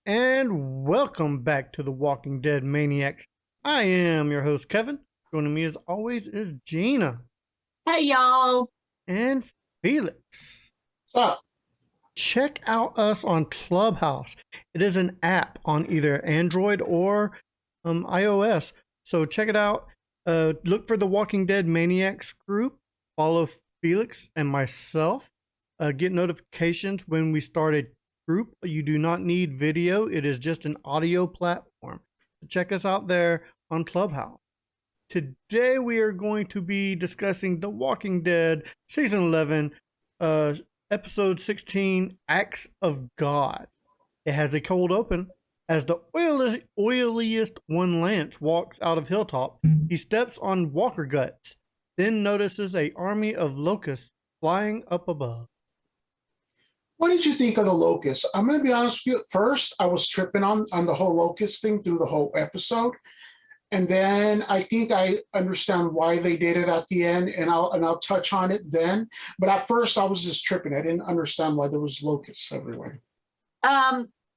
and welcome back to the Walking Dead Maniacs. I am your host, Kevin. Joining me as always is Gina. Hey, y'all. And Felix. What's up? Check out us on Clubhouse. It is an app on either Android or iOS. So check it out. Look for the Walking Dead Maniacs group. Follow Felix and myself. Get notifications when we start a group. You do not need video. It is just an audio platform. Check us out there on Clubhouse. Today we are going to be discussing The Walking Dead Season 11, Episode 16, Acts of God. It has a cold open. As the oiliest one, Lance, walks out of Hilltop, he steps on Walker guts, then notices an army of locusts flying up above. What did you think of the locusts? I'm going to be honest with you. First, I was tripping on the whole locust thing through the whole episode. And then I think I understand why they did it at the end, and I'll touch on it then. But at first, I was just tripping. I didn't understand why there was locusts everywhere.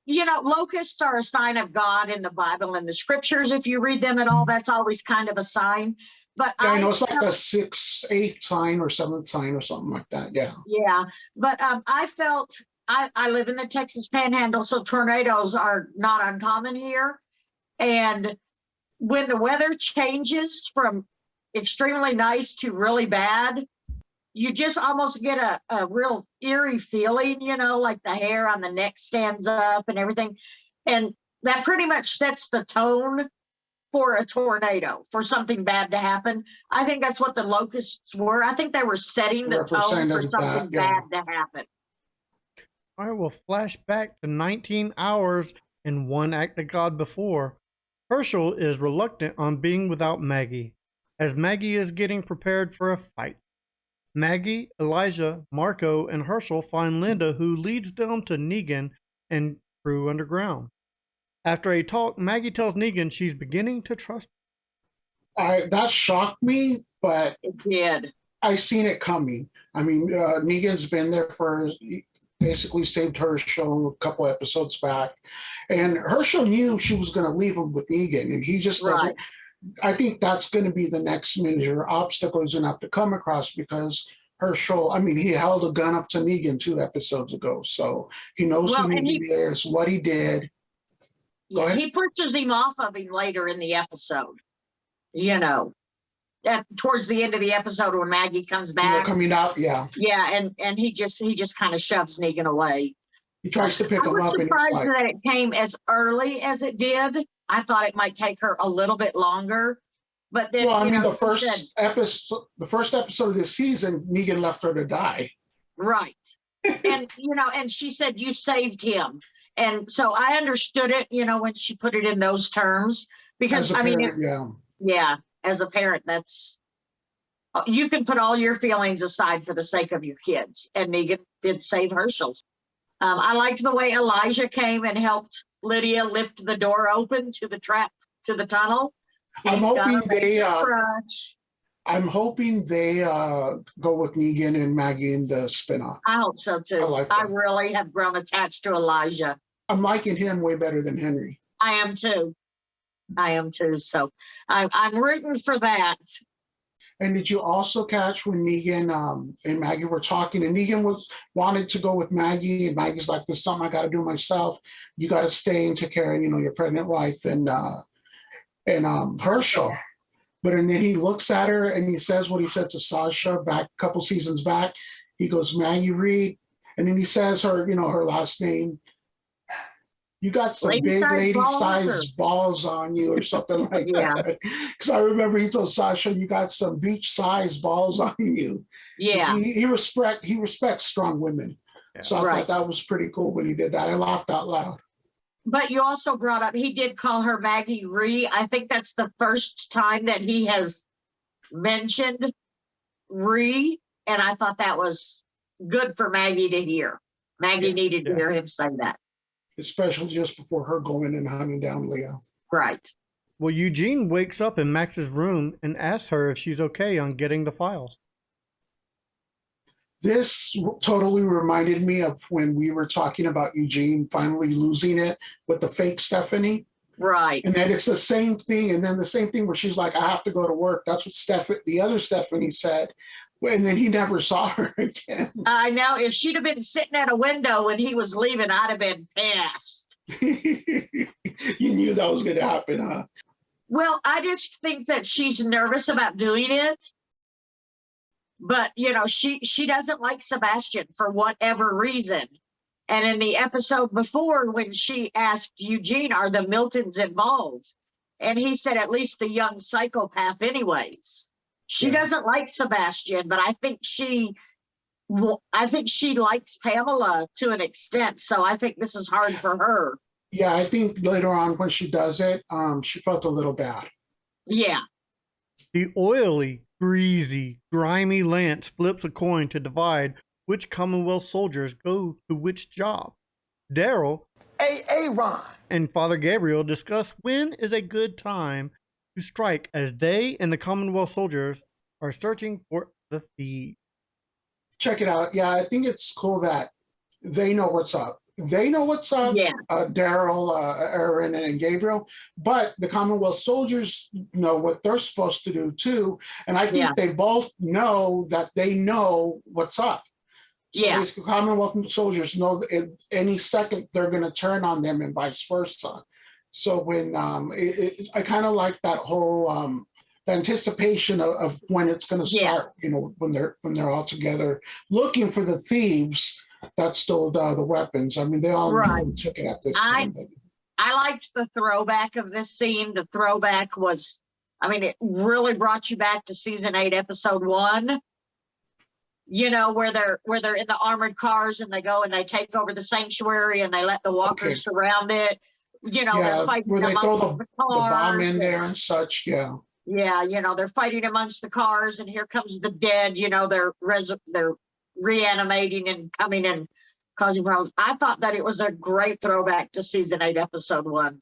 Locusts are a sign of God in the Bible and the scriptures. If you read them at all, that's always kind of a sign. But yeah, I know it's like a 6th, 8th sign or 7th sign or something like that. Yeah. Yeah. But I felt I live in the Texas Panhandle, so tornadoes are not uncommon here. And when the weather changes from extremely nice to really bad, you just almost get a real eerie feeling, like the hair on the neck stands up and everything. And that pretty much sets the tone for a tornado, for something bad to happen. I think that's what the locusts were. I think they were setting the tone for something bad to happen. I will flash back to 19 hours and one act of God before. Herschel is reluctant on being without Maggie, as Maggie is getting prepared for a fight. Maggie, Elijah, Marco, and Herschel find Linda, who leads them to Negan and crew underground. After a talk, Maggie tells Negan she's beginning to trust him. That shocked me, but it did. I seen it coming. I mean, Negan's been there for basically saved Herschel a couple episodes back, and Herschel knew she was going to leave him with Negan, and he just doesn't. Right. I think that's going to be the next major obstacle he's going to have to come across, because Herschel, I mean, he held a gun up to Negan 2 episodes ago, so he knows who Negan is, what he did. Yeah, he pushes him off of him later in the episode, towards the end of the episode when Maggie comes back. Coming out, yeah. Yeah, and he just kind of shoves Negan away. He tries to pick him up. I was surprised that it came as early as it did. I thought it might take her a little bit longer, but then. Well, I mean, the first episode of this season, Negan left her to die. Right, and and she said you saved him, and so I understood it. When she put it in those terms, because yeah, as a parent, that's you can put all your feelings aside for the sake of your kids, and Negan did save Herschel's. I liked the way Elijah came and helped Lydia lift the door open to the tunnel. I'm hoping they go with Negan and Maggie in the spinoff. I hope so too. I really have grown attached to Elijah. I'm liking him way better than Henry. I am too. So I'm rooting for that. And did you also catch when Negan and Maggie were talking, and Negan wanted to go with Maggie, and Maggie's like, "There's something I got to do myself. You got to stay and take care of your pregnant wife and Herschel." But and then he looks at her and he says what he said to Sasha back a couple seasons back. He goes, "Maggie Reed," and then he says her last name. You got some big lady-sized balls on you, or something like that. Because I remember he told Sasha, "You got some beach-sized balls on you." Yeah. He respects strong women. Yeah. So I thought that was pretty cool when he did that. I laughed out loud. But you also brought up, he did call her Maggie Ree. I think that's the first time that he has mentioned Ree, and I thought that was good for Maggie to hear. Maggie needed to hear him say that. Especially just before her going and hunting down Leo. Right. Well, Eugene wakes up in Max's room and asks her if she's okay on getting the files. This totally reminded me of when we were talking about Eugene finally losing it with the fake Stephanie. Right. And then it's the same thing. And then the same thing where she's like, I have to go to work. That's what the other Stephanie said. And then he never saw her again. I know. If she'd have been sitting at a window when he was leaving, I'd have been pissed. You knew that was going to happen, huh? Well, I just think that she's nervous about doing it. But, you know, she doesn't like Sebastian for whatever reason. And in the episode before, when she asked Eugene, are the Miltons involved? And he said, at least the young psychopath anyways. She doesn't like Sebastian, but I think she likes Pamela to an extent. So I think this is hard for her. Yeah, I think later on when she does it, she felt a little bad. Yeah. The oily, greasy, grimy Lance flips a coin to divide which Commonwealth soldiers go to which job. Daryl Ron and Father Gabriel discuss when is a good time to strike as they and the Commonwealth soldiers are searching for the thief. Check it out. Yeah, I think it's cool that they know what's up. They know what's up, Yeah. Daryl, Aaron, and Gabriel, but the Commonwealth soldiers know what they're supposed to do too. And I think they both know that they know what's up. So these Commonwealth soldiers know that any second they're going to turn on them and vice versa. So when I kind of like that whole the anticipation of when it's going to start, you know, when they're all together looking for the thieves that stole the weapons. I mean, they all really took it at this time. I liked the throwback of this scene. The throwback was, I mean, it really brought you back to season 8, episode 1. You know, where they're in the armored cars and they go and they take over the sanctuary and they let the walkers surround it. You know, they're fighting where they throw the bomb in there and such. Yeah. Yeah, you know, they're fighting amongst the cars, and here comes the dead. You know, they're reanimating and coming and causing problems. I thought that it was a great throwback to season 8, episode 1.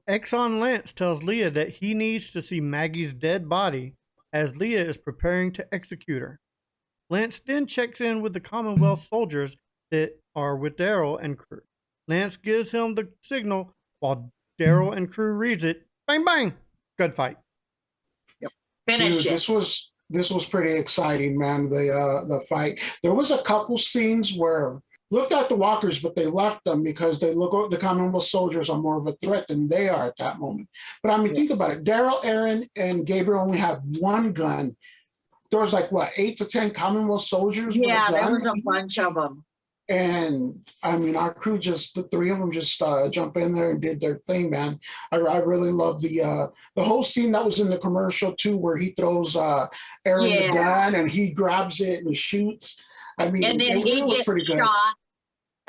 Exxon Lance tells Leah that he needs to see Maggie's dead body as Leah is preparing to execute her. Lance then checks in with the Commonwealth soldiers that are with Daryl and crew. Lance gives him the signal while Daryl and crew reads it. Bang, bang. Good fight. Yep. Finish it. This was pretty exciting, man. The fight. There was a couple scenes where looked at the walkers, but they left them because they look the Commonwealth soldiers are more of a threat than they are at that moment. But I mean, think about it. Daryl, Aaron, and Gabriel only have one gun. There was like, what, 8 to 10 Commonwealth soldiers? Yeah, there was a bunch of them. And I mean, our crew the 3 of them just jump in there and did their thing, man. I really love the whole scene that was in the commercial too, where he throws Aaron the gun and he grabs it and shoots. I mean, and then it was pretty good.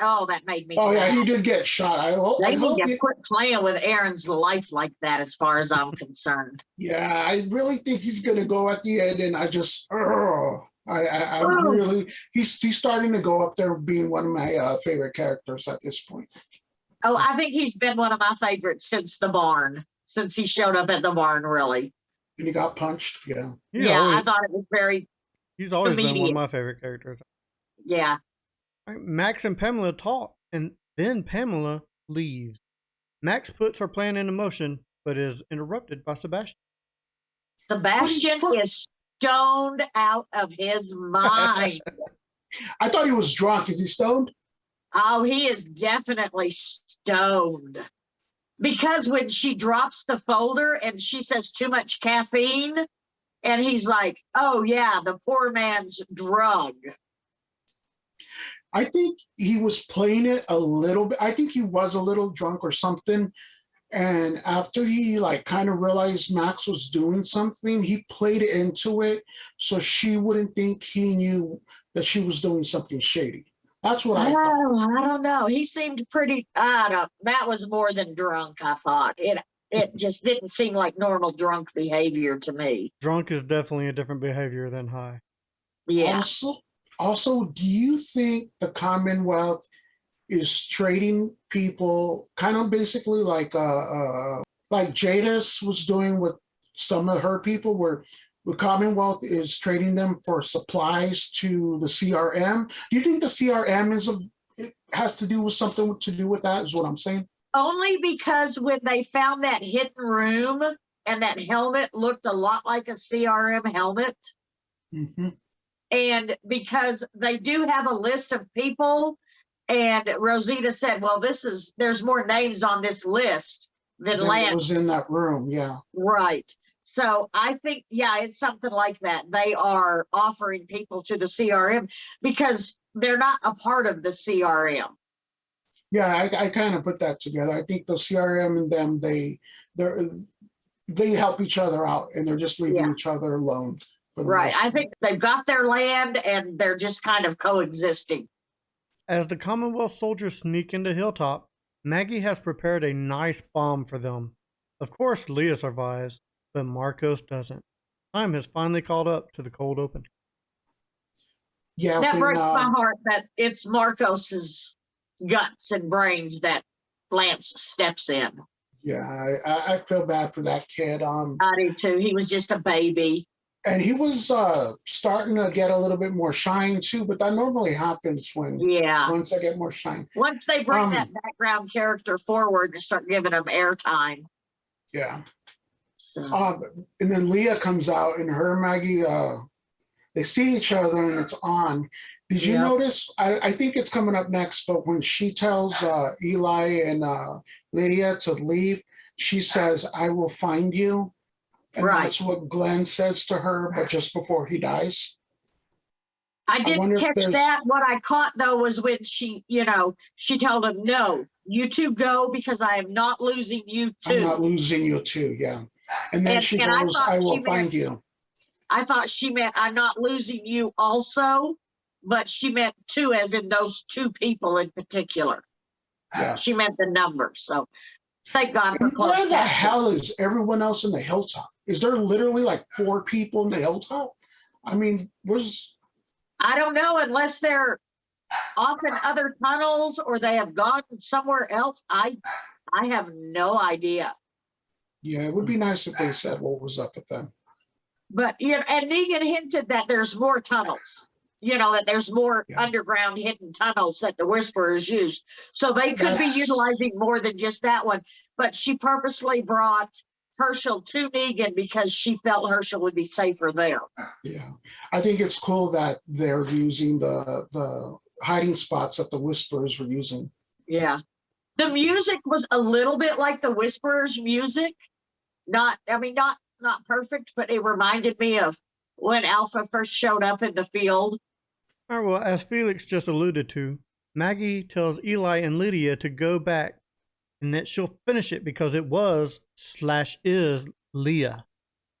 Oh, that made me. Oh, yeah, he did get shot. I hope you quit playing with Aaron's life like that, as far as I'm concerned. Yeah, I really think he's going to go at the end, and I just, really, he's starting to go up there being one of my favorite characters at this point. Oh, I think he's been one of my favorites since the barn, since he showed up at the barn, really. And he got punched, yeah. I thought it was very. He's always been one of my favorite characters. Yeah. Max and Pamela talk, and then Pamela leaves. Max puts her plan into motion, but is interrupted by Sebastian. Sebastian is stoned out of his mind. I thought he was drunk. Is he stoned? Oh, he is definitely stoned. Because when she drops the folder and she says too much caffeine, and he's like, oh, yeah, the poor man's drug. I think he was playing it a little bit. I think he was a little drunk or something. And after he like kind of realized Max was doing something, he played it into it so she wouldn't think he knew that she was doing something shady. That's what I thought. I don't know. He seemed pretty, that was more than drunk, I thought. It just didn't seem like normal drunk behavior to me. Drunk is definitely a different behavior than high. Yeah. Also, do you think the Commonwealth is trading people kind of basically like Jadis was doing with some of her people, where The Commonwealth is trading them for supplies to the CRM. Do you think the CRM it has to do with something to do with that? Is what I'm saying. Only because when they found that hidden room and that helmet looked a lot like a CRM helmet. Mm-hmm. And because they do have a list of people, and Rosita said, well, there's more names on this list than Lance was in that room. Yeah. Right. So I think, yeah, it's something like that. They are offering people to the CRM because they're not a part of the CRM. Yeah, I kind of put that together. I think the CRM and them, they help each other out, and they're just leaving each other alone. Right. I think they've got their land, and they're just kind of coexisting. As the Commonwealth soldiers sneak into Hilltop, Maggie has prepared a nice bomb for them. Of course, Leah survives, but Marcos doesn't. Time has finally caught up to the cold open. Yeah, that breaks my heart that it's Marcos's guts and brains that Lance steps in. Yeah, I feel bad for that kid. I do too. He was just a baby. And he was starting to get a little bit more shine too, but that normally happens once I get more shine. Once they bring that background character forward and start giving him airtime. Yeah. So. And then Leah comes out, and her and Maggie, they see each other, and it's on. Did you notice? I think it's coming up next, but when she tells Eli and Lydia to leave, she says, "I will find you." And that's what Glenn says to her, but just before he dies. I didn't catch that. What I caught, though, was when she told him, "No, you two go because I am not losing you too." I'm not losing you too, yeah. And then she goes, "I will find you." I thought she meant, "I'm not losing you also," but she meant two, as in those two people in particular. Yeah. She meant the number, so thank God for close. Where the hell is everyone else in the Hilltop? Is there literally like 4 people in the Hilltop? I mean, I don't know, unless they're off in other tunnels or they have gone somewhere else. I have no idea. Yeah, it would be nice if they said what was up with them. But and Negan hinted that there's more tunnels. That there's more underground hidden tunnels that the Whisperers used. So they could be utilizing more than just that one. But she purposely brought Herschel to Negan because she felt Herschel would be safer there. Yeah. I think it's cool that they're using the hiding spots that the Whisperers were using. Yeah. The music was a little bit like the Whisperers' music. Not perfect, but it reminded me of when Alpha first showed up in the field. All right, well, as Felix just alluded to, Maggie tells Eli and Lydia to go back and that she'll finish it because it was/is Leah.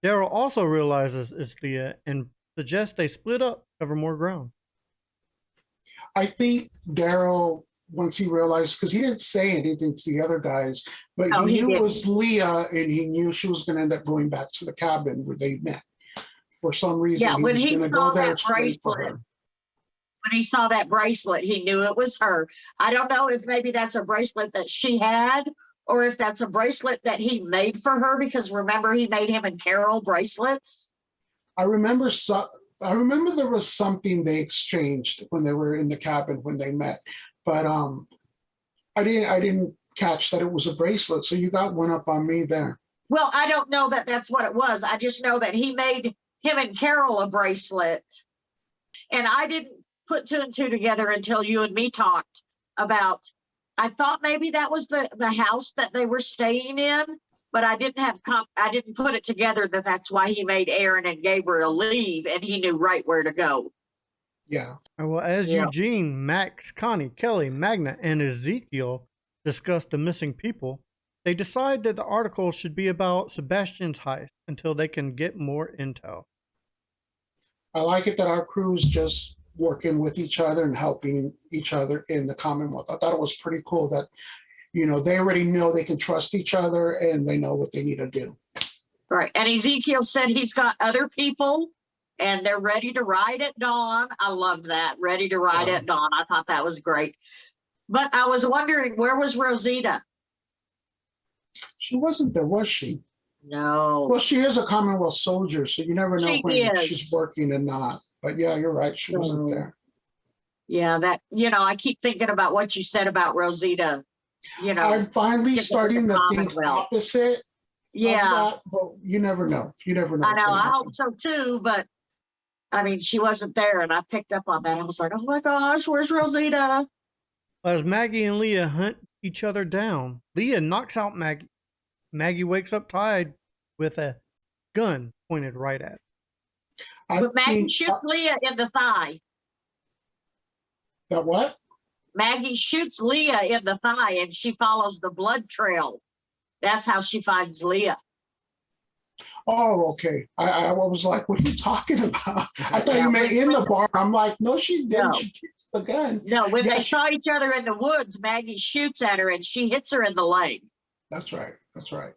Daryl also realizes it's Leah and suggests they split up to cover more ground. I think Daryl, once he realized, because he didn't say anything to the other guys, but he knew it was Leah, and he knew she was going to end up going back to the cabin where they met. For some reason, he was going to go there to wait for her. When he saw that bracelet, he knew it was her. I don't know if maybe that's a bracelet that she had, or if that's a bracelet that he made for her, because remember, he made him and Carol bracelets. I remember there was something they exchanged when they were in the cabin when they met, but I didn't catch that it was a bracelet. So you got one up on me there. Well, I don't know that that's what it was. I just know that he made him and Carol a bracelet, and I didn't put 2 and 2 together until you and me talked about. I thought maybe that was the house that they were staying in, but I didn't put it together that that's why he made Aaron and Gabriel leave, and he knew right where to go. Yeah. Well, as Eugene, Max, Connie, Kelly, Magna, and Ezekiel discuss the missing people, they decide that the article should be about Sebastian's heist until they can get more intel. I like it that our crew's just working with each other and helping each other in the Commonwealth. I thought it was pretty cool that, they already know they can trust each other and they know what they need to do. Right. And Ezekiel said he's got other people and they're ready to ride at dawn. I love that. Ready to ride at dawn. I thought that was great. But I was wondering, where was Rosita? She wasn't there, was she? No, Well, she is a Commonwealth soldier, so you never know she when she's is. working and not. But yeah, you're right. She wasn't So, there. yeah, that, I keep thinking about what you said about Rosita, I'm finally sticking with the starting to think Commonwealth. opposite of Yeah, that, but you never know. You never know I what's know. going to I hope happen. so too, but I mean, she wasn't there, and I picked up on that. I was like, oh my gosh, where's Rosita? As Maggie and Leah hunt each other down, Leah knocks out Maggie. Maggie wakes up tied with a gun pointed right at her. I But Maggie think shoots Leah in the thigh. that what? Maggie shoots Leah in the thigh, and she follows the blood trail. That's how she finds Leah. Oh, okay. I was like, what are you talking about? I thought Yeah, you meant in the barn. I'm like, no, she didn't. No. She kicks the gun. No, when Yeah, they saw each other in the woods, Maggie shoots at her, and she hits her in the leg. that's right. That's right.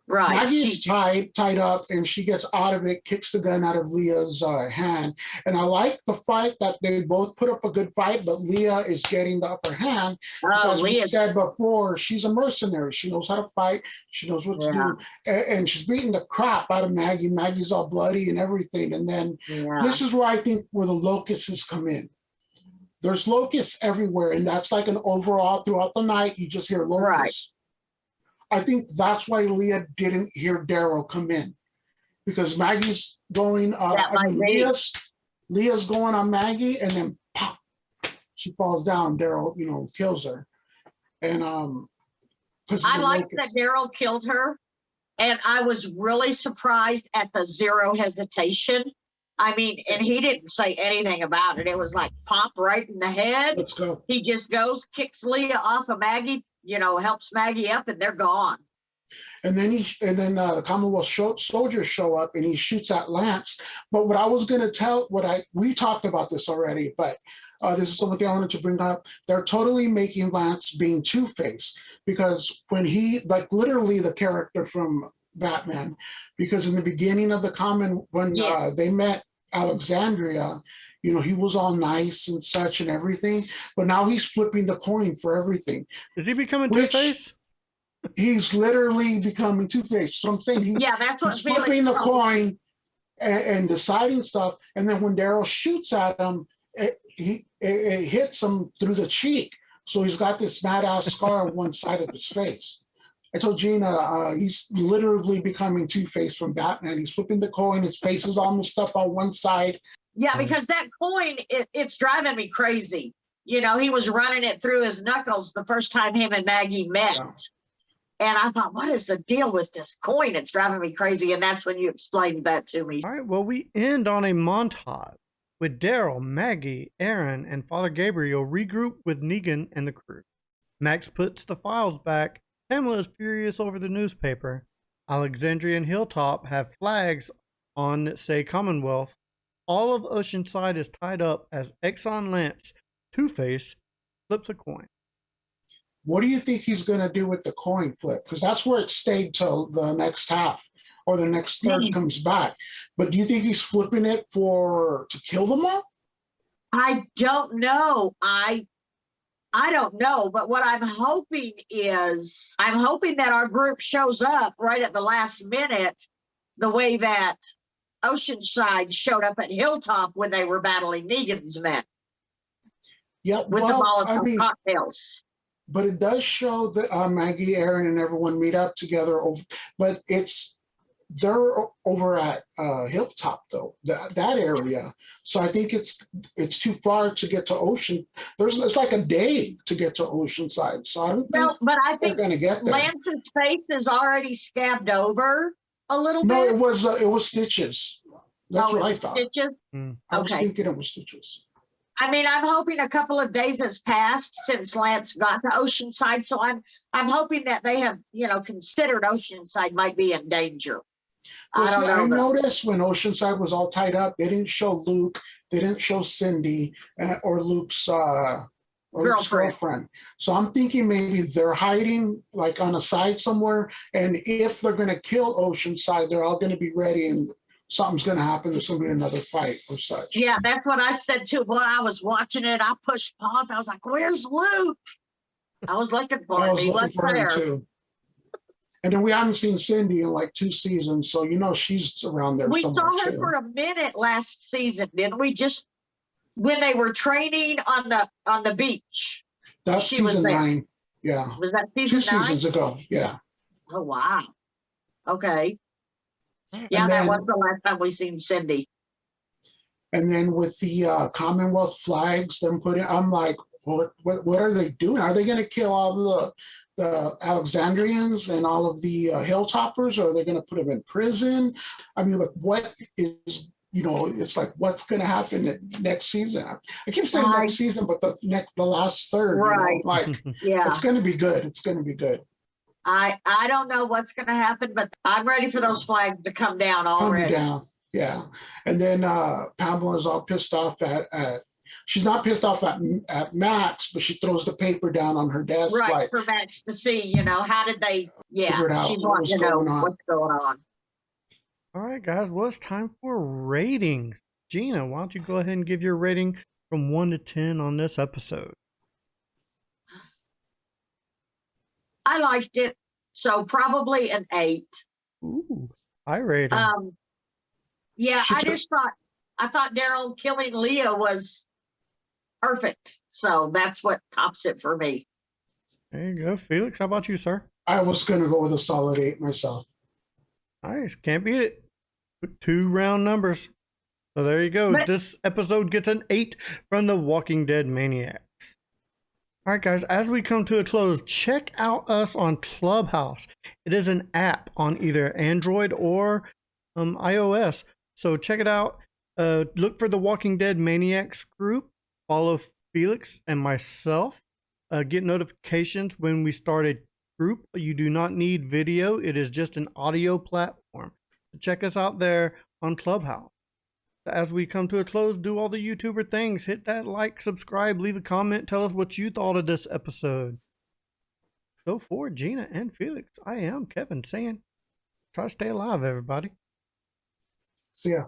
Right. Maggie is tied up, and she gets out of it, kicks the gun out of Leah's hand. And I like the fight that they both put up a good fight, but Leah is getting the upper hand. Oh, As we Leah. said before, she's a mercenary. She knows how to fight. She knows what to do. And she's beating the crap out of Maggie. Maggie's all bloody and everything. And then this is where I think where the locusts come in. There's locusts everywhere, and that's like an overall throughout the night. You just hear locusts. I think that's why Leah didn't hear Daryl come in, because Maggie's going. Leah's going on Maggie, and then pop, she falls down. Daryl, kills her, and I like that Daryl killed her, and I was really surprised at the zero hesitation. I mean, and he didn't say anything about it. It was like pop right in the head. Let's go. He just goes, kicks Leah off of Maggie, helps Maggie up, and they're gone. And then the Commonwealth soldiers show up, and he shoots at Lance. But what I was going to tell, we talked about this already, but this is something I wanted to bring up. They're totally making Lance being Two-Face, because when literally the character from Batman, because in the beginning of when they met Alexandria, he was all nice and such and everything, but now he's flipping the coin for everything. Is he becoming Two-Face? He's literally becoming Two-Face. So I'm saying that's what he's flipping the coin and deciding stuff. And then when Daryl shoots at him, it hits him through the cheek. So he's got this badass scar on one side of his face. I told Gina, he's literally becoming Two-Face from Batman. He's flipping the coin. His face is all messed up on one side. Yeah, because that coin, it's driving me crazy. He was running it through his knuckles the first time him and Maggie met. Yeah. And I thought, what is the deal with this coin? It's driving me crazy. And that's when you explained that to me. All right, well, we end on a montage with Daryl, Maggie, Aaron, and Father Gabriel regroup with Negan and the crew. Max puts the files back. Pamela is furious over the newspaper. Alexandria and Hilltop have flags on that say Commonwealth. All of Oceanside is tied up as Exxon Lance, Two-Face, flips a coin. What do you think he's going to do with the coin flip? Because that's where it stayed till the next half or the next third comes back. But do you think he's flipping it to kill them all? I don't know. I don't know. But what I'm hoping is, that our group shows up right at the last minute, the way that Oceanside showed up at Hilltop when they were battling Negan's men. Yeah, with the Molotov cocktails. But it does show that Maggie, Aaron, and everyone meet up together. But they're over at Hilltop though, that area. So I think it's too far to get to Ocean. It's like a day to get to Oceanside. So I don't think they're going to get there. Lance's face is already scabbed over a little bit. No, it was stitches. That's what I thought. Stitches? I was thinking it was stitches. I mean, I'm hoping a couple of days has passed since Lance got to Oceanside, so I'm hoping that they have, considered Oceanside might be in danger. I noticed when Oceanside was all tied up, they didn't show Luke, they didn't show Cindy or Luke's girlfriend. So I'm thinking maybe they're hiding like on a side somewhere, and if they're going to kill Oceanside, they're all going to be ready and something's going to happen. There's going to be another fight or such. Yeah, that's what I said too. When I was watching it, I pushed pause. I was like, "Where's Luke?" I was looking for him. He wasn't there. Too. And then we haven't seen Cindy in like 2 seasons, so you know she's around there We somewhere saw her too. for a minute last season, didn't we? Just when they were training on the beach. That's She was season there. 9. Yeah. Was that 2 season 9? seasons ago. Yeah. Oh wow. Okay. Yeah, And that then, was the last time we seen Cindy. and then with the Commonwealth flags, them put in, I'm like, what are they doing? Are they going to kill all the Alexandrians and all of the Hilltoppers, or are they going to put them in prison? I mean, like, what is, it's like, what's going to happen next season? I keep saying next season, but the last third, Right. like, Yeah. it's going to be good. It's going to be good. I don't know what's going to happen, but I'm ready for those flags to come down already. Come down. Yeah. And then Pamela's all pissed off at she's not pissed off at Max, but she throws the paper down on her desk. Right, Like, for Max to see, how did they, figure it out, she what wants was to know going on. what's going on. All right, guys. Well, it's time for ratings. Gina, why don't you go ahead and give your rating from 1 to 10 on this episode? I liked it, so probably an 8. Ooh, high rating. Yeah, She I thought Daryl killing Leah was perfect, so that's what tops it for me. There you go. Felix, how about you, sir? I was going to go with a solid 8 myself. Nice. Can't beat it. 2 round numbers. So there you go. This episode gets an 8 from the Walking Dead Maniacs. All right, guys, as we come to a close, check out us on Clubhouse. It is an app on either Android or iOS. So check it out. Look for the Walking Dead Maniacs group. Follow Felix and myself. Get notifications when we start a group. You do not need video. It is just an audio platform. So check us out there on Clubhouse. As we come to a close, do all the YouTuber things. Hit that like, subscribe, leave a comment, tell us what you thought of this episode. So for Gina and Felix, I am Kevin saying, try to stay alive, everybody. See ya.